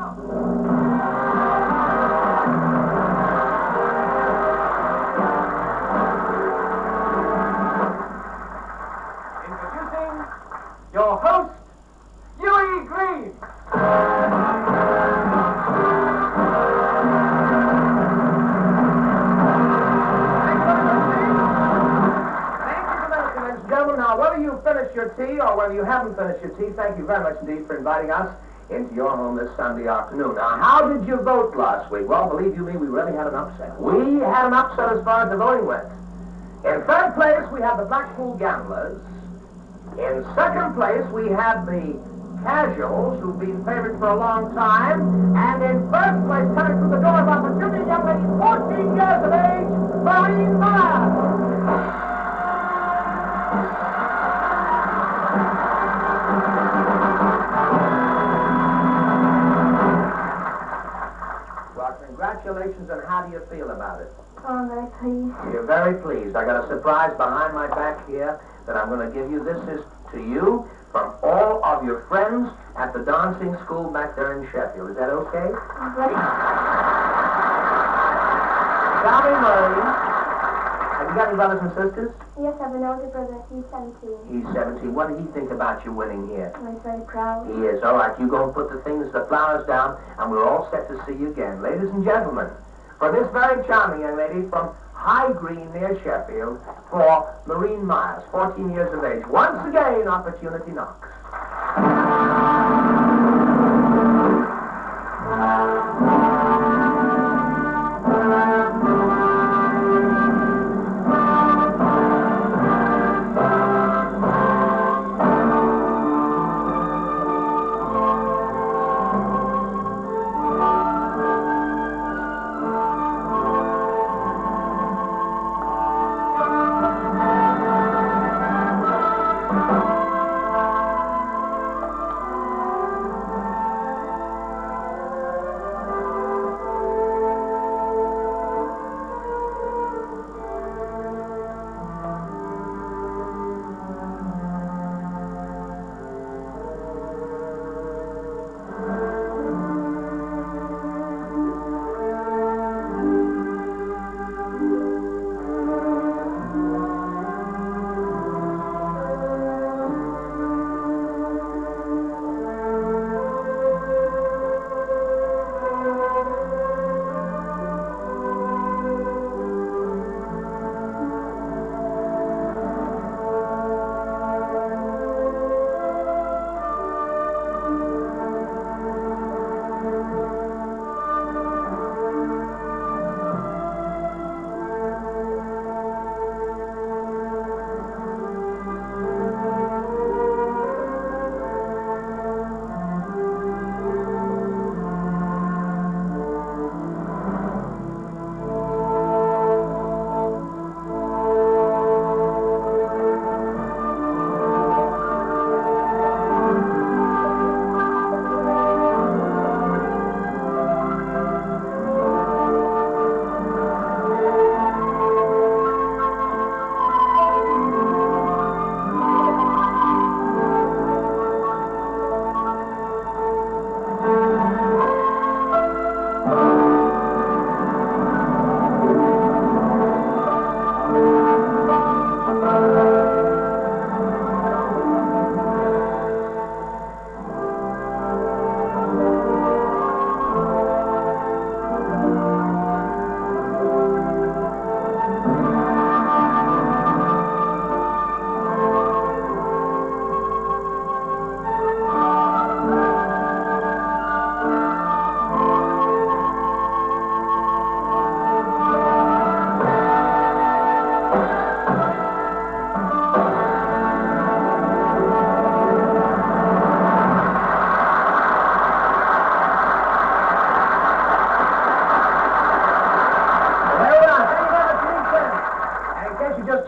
Introducing your host, Hughie Green. Gentlemen, now, whether you finished your tea or whether you haven't finished your tea, thank you very much indeed for inviting us into your home this Sunday afternoon. Now, how did you vote last week? Well, believe you me, we really had an upset. We had an upset as far as the voting went. In third place, we had the Blackpool Gamblers. In second place, we had the Casuals, who've been favored for a long time. And in first place, coming through the door of opportunity, young lady, 14 years of age, Maureen Myers. Congratulations, and how do you feel about it? Oh, very pleased. You're very pleased. I got a surprise behind my back here that I'm going to give you. This is to you from all of your friends at the dancing school back there in Sheffield. Is that okay? Tell me, Maureen, have you got any brothers and sisters? Yes, I have an older brother. He's 17. He's 17. What did he think about you winning here? Oh, he's very proud. He is. All right, you go and put the flowers down, and we're all set to see you again. Ladies and gentlemen, for this very charming young lady from High Green near Sheffield, for Maureen Myers, 14 years of age. Once again, opportunity knocks.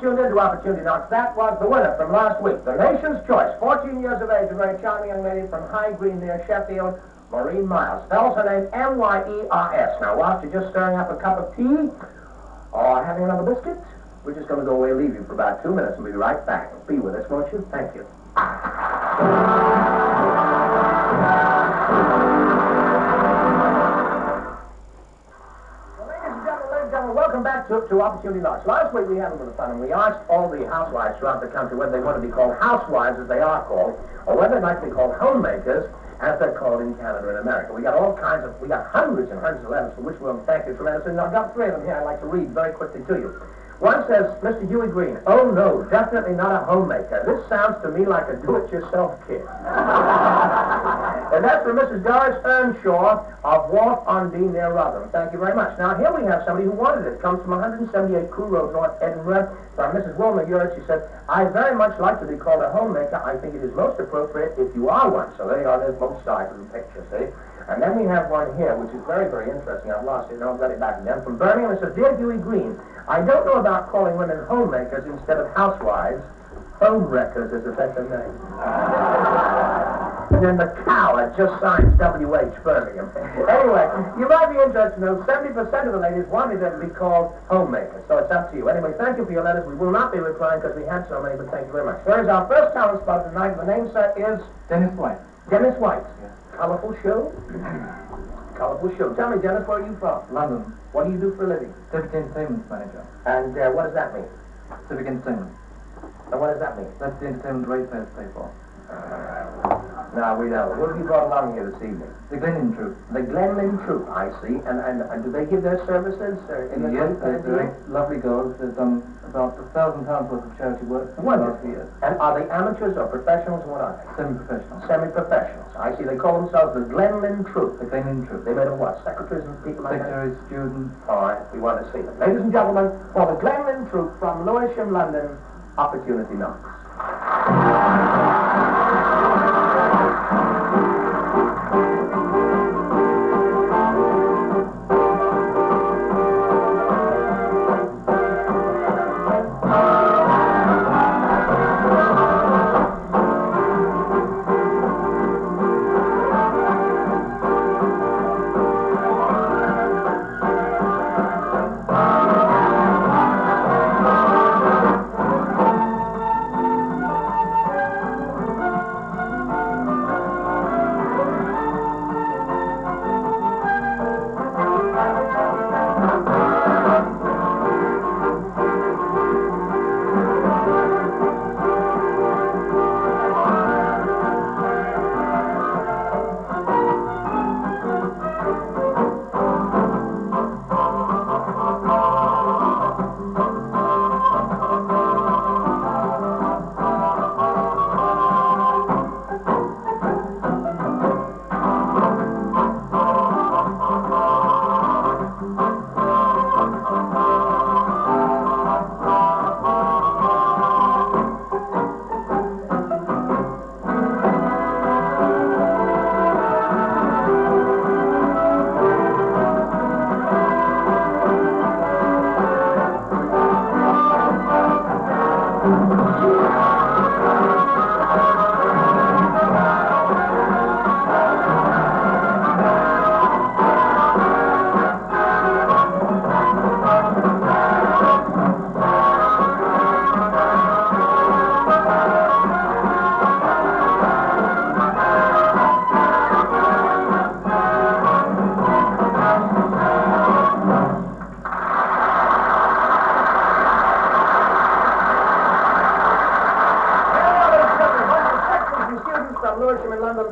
Tuned into Opportunity Knocks. That was the winner from last week. The nation's choice, 14 years of age, a very charming young lady from High Green near Sheffield, Maureen Myers. Spells her name M-Y-E-R-S. Now, whilst you're just stirring up a cup of tea or having another biscuit, we're just going to go away and leave you for about 2 minutes and we'll be right back. Be with us, won't you? Thank you. to Opportunity Knocks. Last week we had a little fun, and we asked all the housewives throughout the country whether they want to be called housewives, as they are called, or whether they'd like to be called homemakers, as they're called in Canada and America. We got hundreds and hundreds of letters, for which we'll thank you tremendously. And I've got 3 of them here I'd like to read very quickly to you. One says, Mr. Hughie Green, oh no, definitely not a homemaker. This sounds to me like a do-it-yourself kid. And that's from Mrs. Doris Earnshaw of Wharf on Dean near Rotherham. Thank you very much. Now, here we have somebody who wanted it. It comes from 178 Crew Road, North Edinburgh. From Mrs. Wilma Urick, she said, I very much like to be called a homemaker. I think it is most appropriate if you are one. So there you are, there's both sides of the picture, see? And then we have one here, which is very, very interesting. I've lost it. No, I've got it back again. From Birmingham, it says, Dear Hughie Green, I don't know about calling women homemakers instead of housewives. Home wreckers is a better name. And then the coward just signs W.H. Birmingham. Anyway, you might be interested to know 70% of the ladies wanted them to be called homemakers. So it's up to you. Anyway, thank you for your letters. We will not be replying because we had so many, but thank you very much. Here is our first talent spot tonight. The name, sir, is Dennis White. Dennis White. Yes. Colorful show? Colorful show. Tell me, Dennis, where are you from? London. What do you do for a living? Civic Entertainment Manager. And what does that mean? Civic Entertainment. And what does that mean? That's the entertainment ratepayers pay for. Now, we know. What have you brought along here this evening? The Glenlyn Troupe. The Glenlyn Troupe, I see. And do they give their services in the Yes, they're lovely girls. They've done about £1,000 worth of charity work for the last few years. And are they amateurs or professionals? What are they? Semi-professional. Semi-professionals. I see. They call themselves the Glenlyn Troupe. The Glenlyn Troupe. They made of what? Secretaries and people like that? Secretaries, students. All right. We want to see them. Ladies and gentlemen, for the Glenlyn Troupe from Lewisham, London, Opportunity Knocks.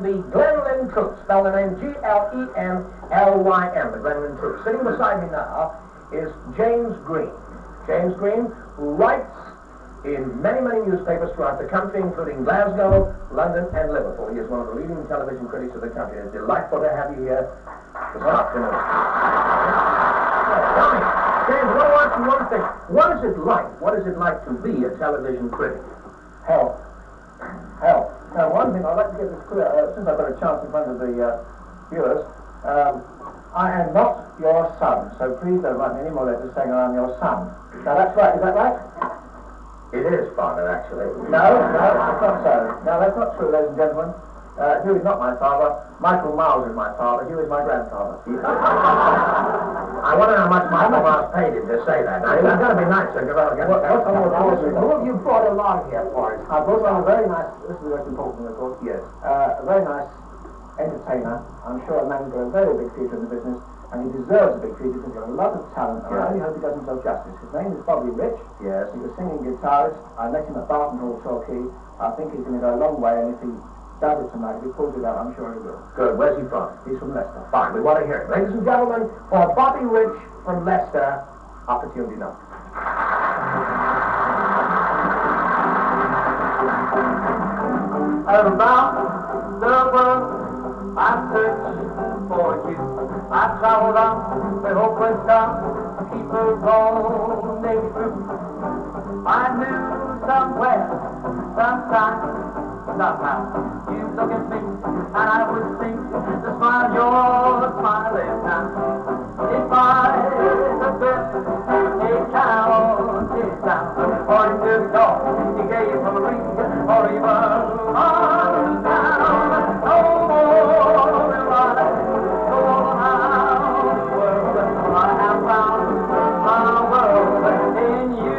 The Glenlyn Troupe, spell the name Glenlyn, the Glenlyn Troupe. Sitting beside me now is James Green. James Green, who writes in many, many newspapers throughout the country, including Glasgow, London, and Liverpool. He is one of the leading television critics of the country. It's delightful to have you here this afternoon. Tell me, James, I want to ask you one thing. What is it like? What is it like to be a television critic? Hell. Now, one thing I'd like to get this clear, since I've got a chance in front of the viewers, I am not your son, so please don't write me any more letters saying I'm your son. Now, that's right, is that right? It is, Father, actually. No, that's not so. No, that's not true, ladies and gentlemen. Hugh is not my father. Michael Miles is my father. Hugh is my grandfather. I wonder how much Michael Miles paid him to say that. Now, he's got to be nice, sir, because Who have you brought along here for us? I brought along a very nice, this is the most important, of course. Yes. A very nice entertainer. I'm sure a man's got a very big future in the business, and he deserves a big future because he's got a lot of talent. And I only hope he does himself justice. His name is Bobby Rich. Yes. He's a singing guitarist. I met him at Barton Hall, Torquay. I think he's going to go a long way, and if he does it tonight, if he pulls it out, I'm sure he will. Good. Where's he from? He's from Leicester. Fine. We want to hear it. Ladies and gentlemen, for Bobby Rich from Leicester, opportunity number. Around the world, I searched for you. I traveled on with hopeless star, keep her rolling through. I knew somewhere, sometime, somehow, you look at me, and I would think the smile you're smiling now. If I had been a county town, or in the door, you gave a ring, or even on down, no more will I go around the world. I have found my world in you.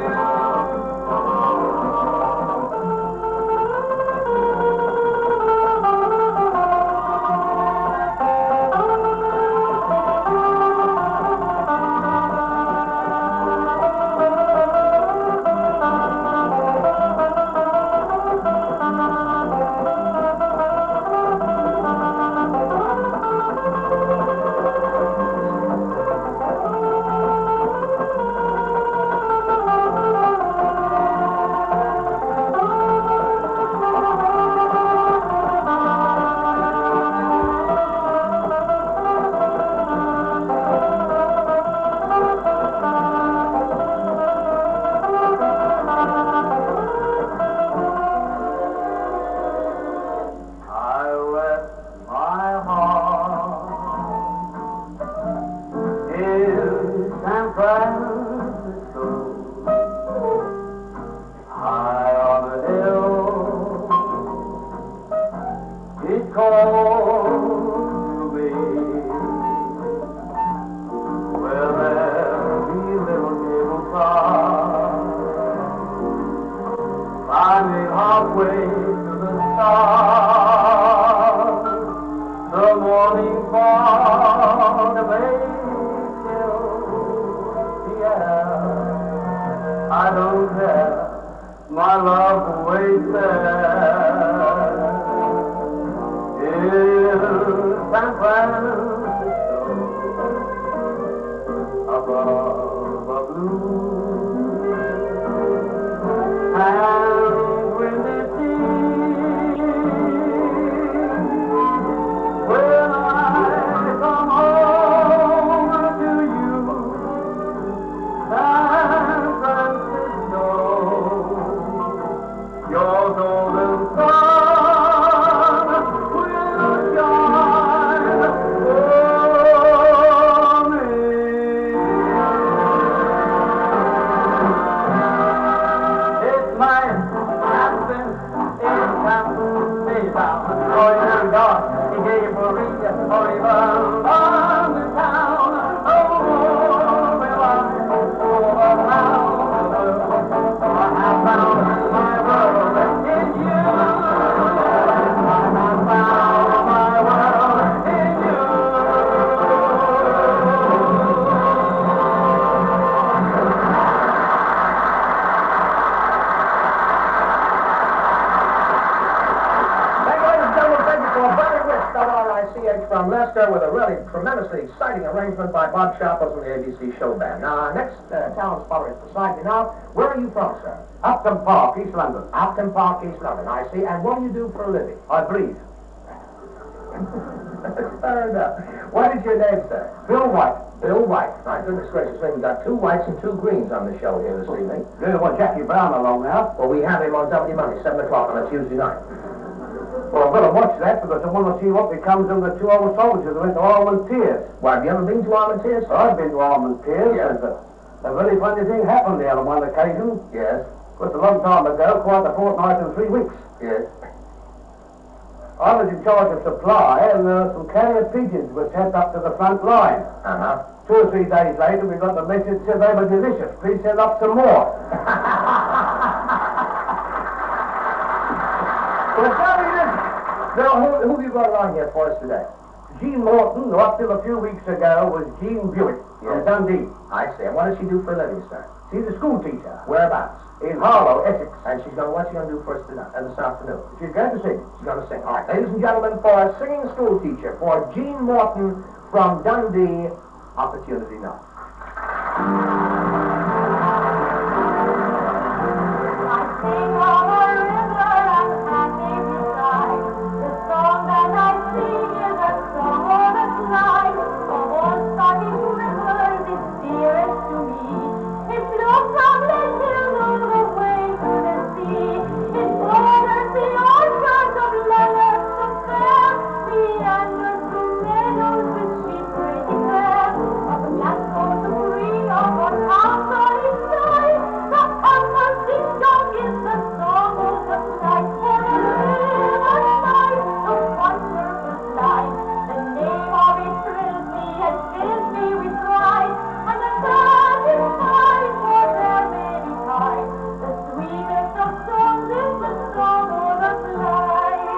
From Leicester with a really tremendously exciting arrangement by Bob Sharples and the ABC Show Band. Now, our next talent spotter is beside me now. Where are you from, sir? Upton Park, East London. Upton Park, East London, I see. And what do you do for a living? I breathe. Fair enough. What is your name, sir? Bill White. Bill White. My goodness gracious me, we've got 2 whites and 2 greens on the show here this evening. Really want Jackie Brown along now. Well, we have him on W Monday, 7 o'clock on a Tuesday night. Well, I've got to watch that because I want to see what becomes of the 2 old soldiers who went to Armentières. Well, have you ever been to Armentières? I've been to Armentières. Yes. And a very funny thing happened there on one occasion. Yes. It was a long time ago, quite a fortnight and 3 weeks. Yes. I was in charge of supply, and some carrier pigeons were sent up to the front line. 2 or 3 days later, we got the message that they were delicious. Please send up some more. Well, tell me this. Now, who have you brought along here for us today? Jean Morton, who up till a few weeks ago was Jean Buick from Dundee. I see. And what does she do for a living, sir? She's a school teacher Whereabouts? in Harlow, Essex. And what's she going to do for us tonight, this afternoon? She's going to sing. She's going to sing. All right, ladies and gentlemen, for a singing school teacher, for Jean Morton from Dundee, opportunity now. I sing on a river and happy beside. The song that I sing is a song on a slide. Of all starting rivers, it's dearest to me. It flows from the hills all the way to the sea. It borders the orchards of leonard so fair. Meanders through meadows with sweet grazing there. Of the black gold of green of what house on its side. The humble ding-dong is the song of the flight. For a river side, the wonderful line. The name of it thrills me and fills me with pride. And I'm satisfied for their many kinds. The sweetest of songs is the song of the flight.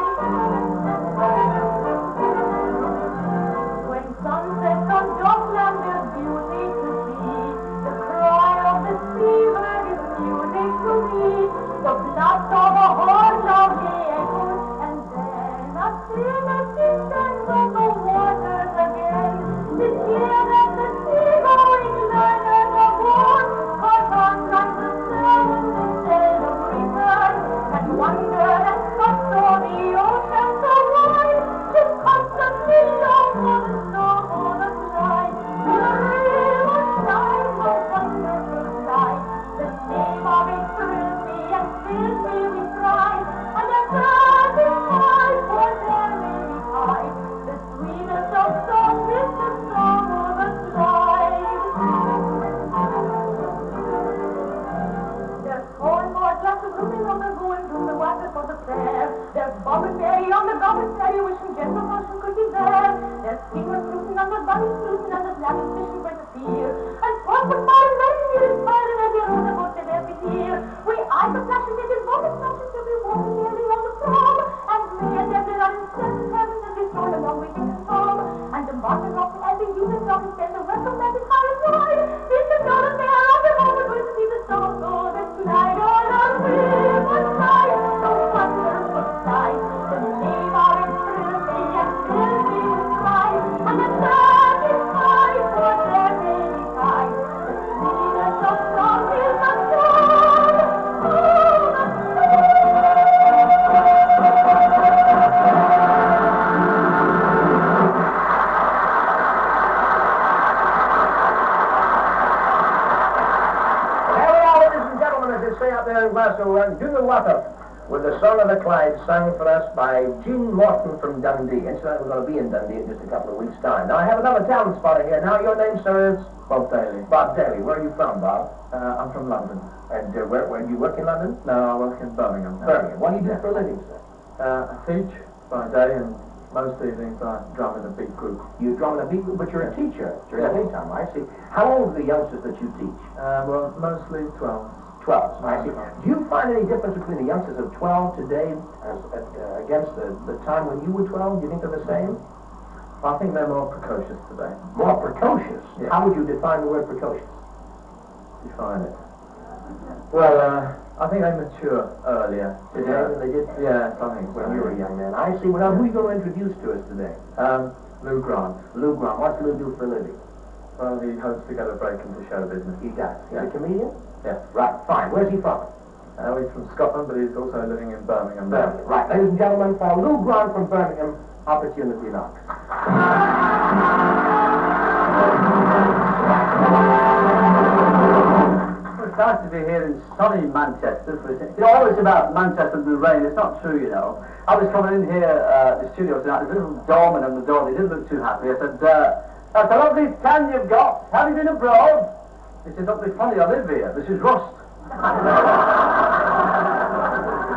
When sunsets on Dockland is beauty to see, the cry of the seabird is music to me. The blast of a horn loudly echoes, and then a stillness descends on the waters again. It's here that the sea-going learners are born, caught on like the sound of seldom return, and wonder and trust o'er the ocean so wide, is constantly long for the song or the flight. For the river side, the wonderful side, the name of it thrills me and fills me with pride, and I'm satisfied for their many kinds. The sweetest of songs is the song of the flight. There's cornboard, lots of rooming on the going from the water for the fair. There's Bob and Mary on the Gobbin ferry wishing gentle motion could be there. There's skinglers rooting and there's bunnies rooting and there's lambs fishing for the pier. And Portman by letting you inspire and every road about the every year. We eyes the flashes in his moment flashes to be walking nearly on the prom. And May and Deborah are in seven heavens as we stroll along waiting his home. And the Martin Rock and the Union Rock is then the welcome that is high and wide. It's the door and they are on the moment going to see the song of gold and tonight on a river side. The wonderful side. The name of it thrills me and fills me with pride. And I'm satisfied for their many kinds. The sweetest of songs is the song of the there in Glasgow and Do the Water with the Song of the Clyde sung for us by Jean Morton from Dundee. Incidentally, we're going to be in Dundee in just a couple of weeks' time. Now, I have another talent spotter here. Now, your name, sir, is? Bob Daly. Bob Daly. Where are you from, Bob? I'm from London. And where do you work in London? No, I work in Birmingham now. Birmingham. What do you do for a living, sir? I teach by day, and most evenings I drum in a big group. You drum in a big group, but you're a teacher during the daytime. I see. How old are the youngsters that you teach? Well, mostly 12. 12. I see. Do you find any difference between the youngsters of 12 today against the time when you were 12? Do you think they're the same? I think they're more precocious today. More precocious? Yeah. How would you define the word precocious? Define it. Well, I think they mature earlier. Today than they did? Yes, I think When you were a young man. I see. Well, now, who are you going to introduce to us today? Lou Grant. Lou Grant. What's Lou do for a living? Well, he hopes to get a break into show business. He does. He's Yeah. a comedian? Yes. Right, fine. Where's he from? He's from Scotland, but he's also living in Birmingham. Birmingham. Right, ladies and gentlemen, for Lou Grant from Birmingham, opportunity knocks. It's nice to be here in sunny Manchester. All this about Manchester and the rain, it's not true, you know. I was coming in here, the studio tonight, there's a little doorman on the door, they didn't look too happy. I said, that's a lovely tan you've got. Have you been abroad? He said, don't be funny, I live here. This is rust.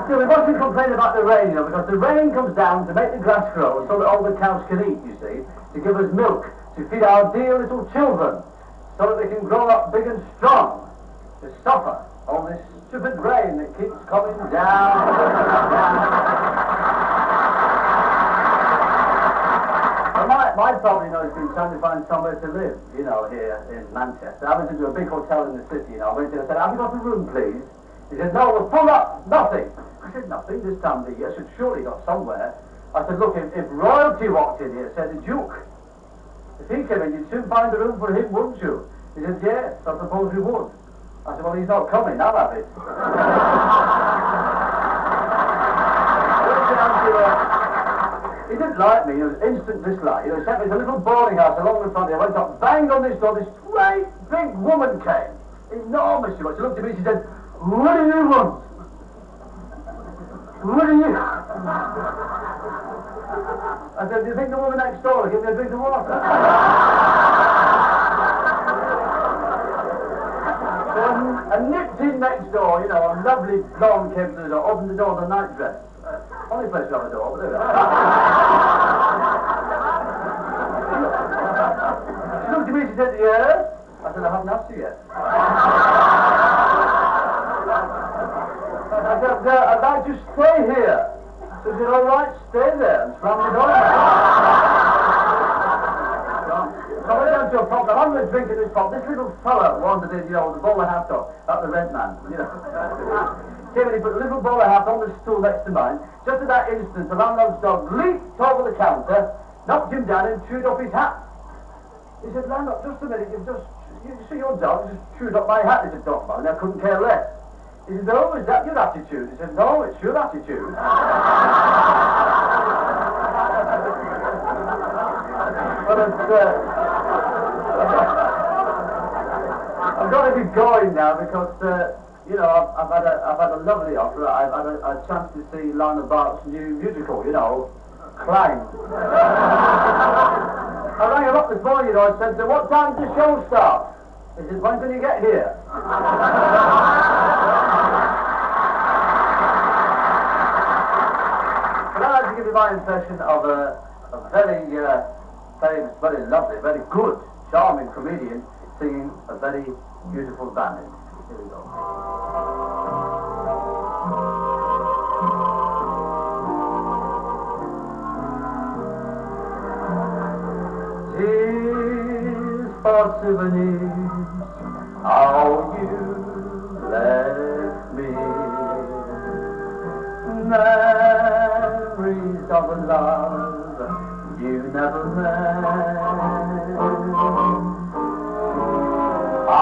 So we mustn't complain about the rain, you know, because the rain comes down to make the grass grow so that all the cows can eat, you see, to give us milk, to feed our dear little children, so that they can grow up big and strong, to suffer all this stupid rain that keeps coming down. my problem, you know, has been trying to find somewhere to live, you know, here in Manchester. I went into a big hotel in the city, you know. I went in and said, have you got a room, please? He said, no, we're full up, nothing. I said, nothing this time of the year. I said, surely got somewhere. I said, look, if royalty walked in here, said the Duke, if he came in, you'd soon find a room for him, wouldn't you? He said, yes, I suppose we would. I said, well, he's not coming, I'll have it. He didn't like me, he was instant dislike. You know, he sent me to a little boarding house along the front. I went up, banged on this door, this great big woman came. Enormous she was. She looked at me, she said, what do you want? What do you... I said, do you think the woman next door will give me a drink of water? So I nipped in next door, you know, a lovely blonde came to the door, opened the door with a nightdress. Only place to have a door, but there we are. She looked at me, she said, yes? I said, I haven't asked you yet. I said, I'd like to stay here. So she said, all right, stay there, and slammed the door. So I went down to a pub, I'm having a drink at this pub. This little fella wandered in, you know, with a bowler hat on, at the rent man, you know. Came in, he put a little bowler hat on the stool next to mine. Just at that instant, the landlord's dog leaped over the counter, knocked him down and chewed off his hat. He said, landlord, just a minute, you see your dog just chewed up my hat. He said, don't mind, I couldn't care less. He said, no, is that your attitude? He said, no, it's your attitude. But I've got to be going now because, you know, I've had a lovely offer. I've had a chance to see Lana Bart's new musical, you know, Climb. I rang him up this morning, you know, and said, what time does the show start? He said, when can you get here? But I'd like to give you my impression of a very famous, very lovely, very good, charming comedian singing a very beautiful ballad. Here we go. Tears for souvenirs, how you left me. Memories of a love you never met. I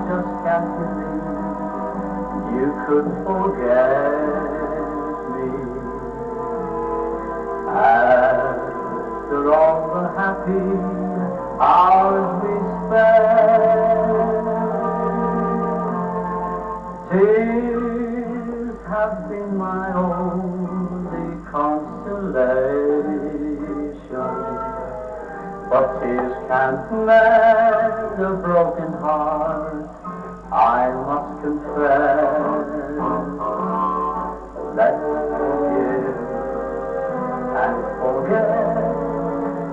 just can't believe you could forget me. After all the happy hours we spent, tears have been my only consolation. But tears can't mend a broken heart, I must confess. Let's forgive and forget,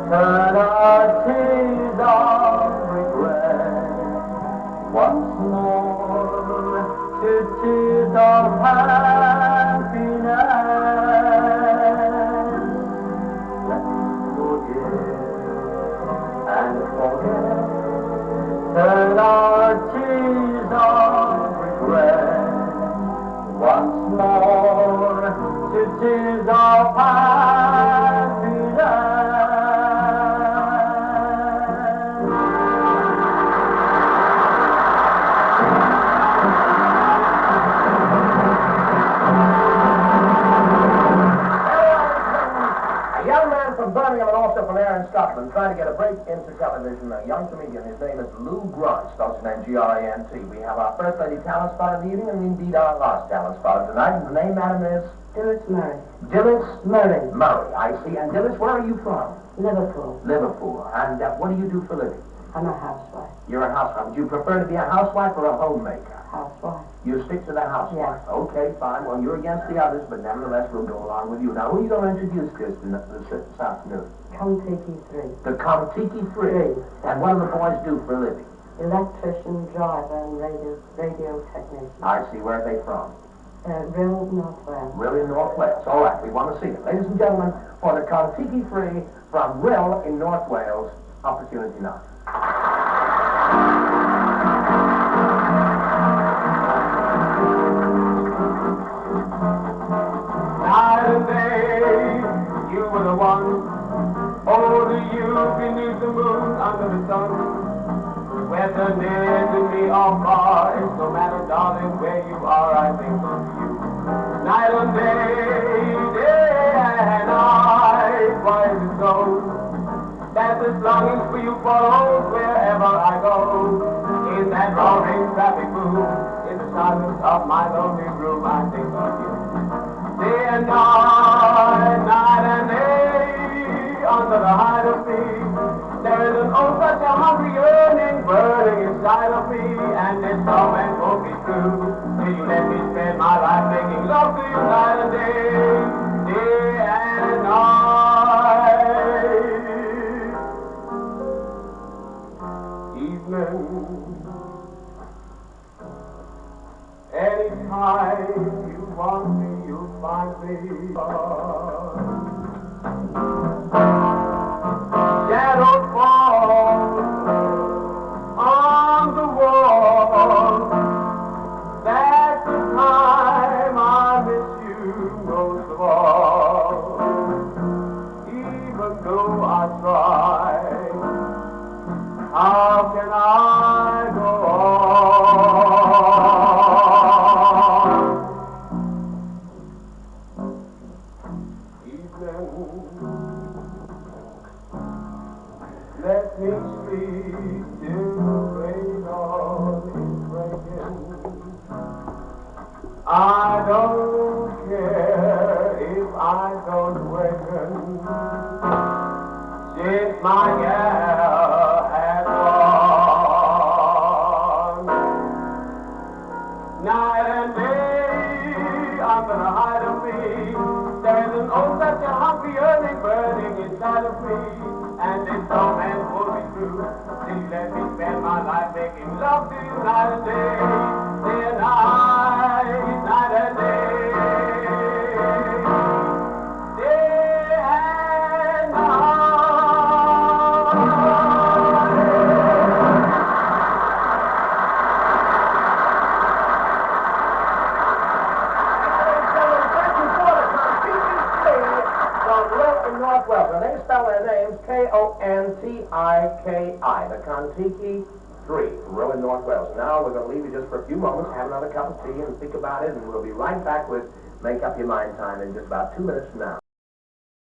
turn our tears of regret once more to tears of happiness. And forget, turn our tears of regret once more to tears of happiness. From Birmingham and also from there in Scotland, trying to get a break into television. A young comedian, his name is Lou Grunt, spells his name Grint. We have our first lady talent spot of the evening, and indeed our last talent spot of tonight. And the name, madam, is? Dillis Murray. Dillis Murray. Murray, I see. And Dillis, where are you from? Liverpool. Liverpool. And what do you do for a living? I'm a housewife. You're a housewife. Would you prefer to be a housewife or a homemaker? Housewife. You stick to the housewife. Yes. Okay, fine. Well, you're against the others, but nevertheless, we'll go along with you. Now, who are you going to introduce to us this afternoon? Kon Tiki Three. The Kon Tiki Three. And what do the boys do for a living? Electrician, driver, and radio technician. I see. Where are they from? Real Northwest. Really Northwest. All right, we want to see it. Ladies and gentlemen, for the Kon Tiki Three, from Will in North Wales, Opportunity Night. Night and day, you were the one. Only you beneath the moon, under the sun. Whether near to me or far, it no matter, darling, where you are, I think of you. Night and day, day and night, why is it so? That this longing for you follows wherever I go. In that roaring traffic boom, in the silence of my lonely room, I think of you. Day and night, night and day, under the hide of me, there is an oh such a hungry yearning burning inside of me, and this torment won't be true till you let me spend my life making love to you night and day, day and night. Evening, anytime you want me, you'll find me. Shadows fall on the wall. That's the time I miss you most of all. Even though I try, how can I go on? Evening, let me sleep till the rain on is breaking. I don't care if I don't waken, since my gal has gone. Night and day, under the hide of me, there is an oh such a hungry yearning burning inside of me. And this torment will be true till you let me spend my life making love to you night and day, day and night, night and day, day and night. Thank you for the Kon Tiki Three from Will in North Wales. Now, they spell their names Kontiki, the Kon Tiki Three from Will in North Wales. Now we're going to leave you just for a few moments, have another cup of tea, and think about it, and we'll be right back with Make Up Your Mind time in just about 2 minutes from now.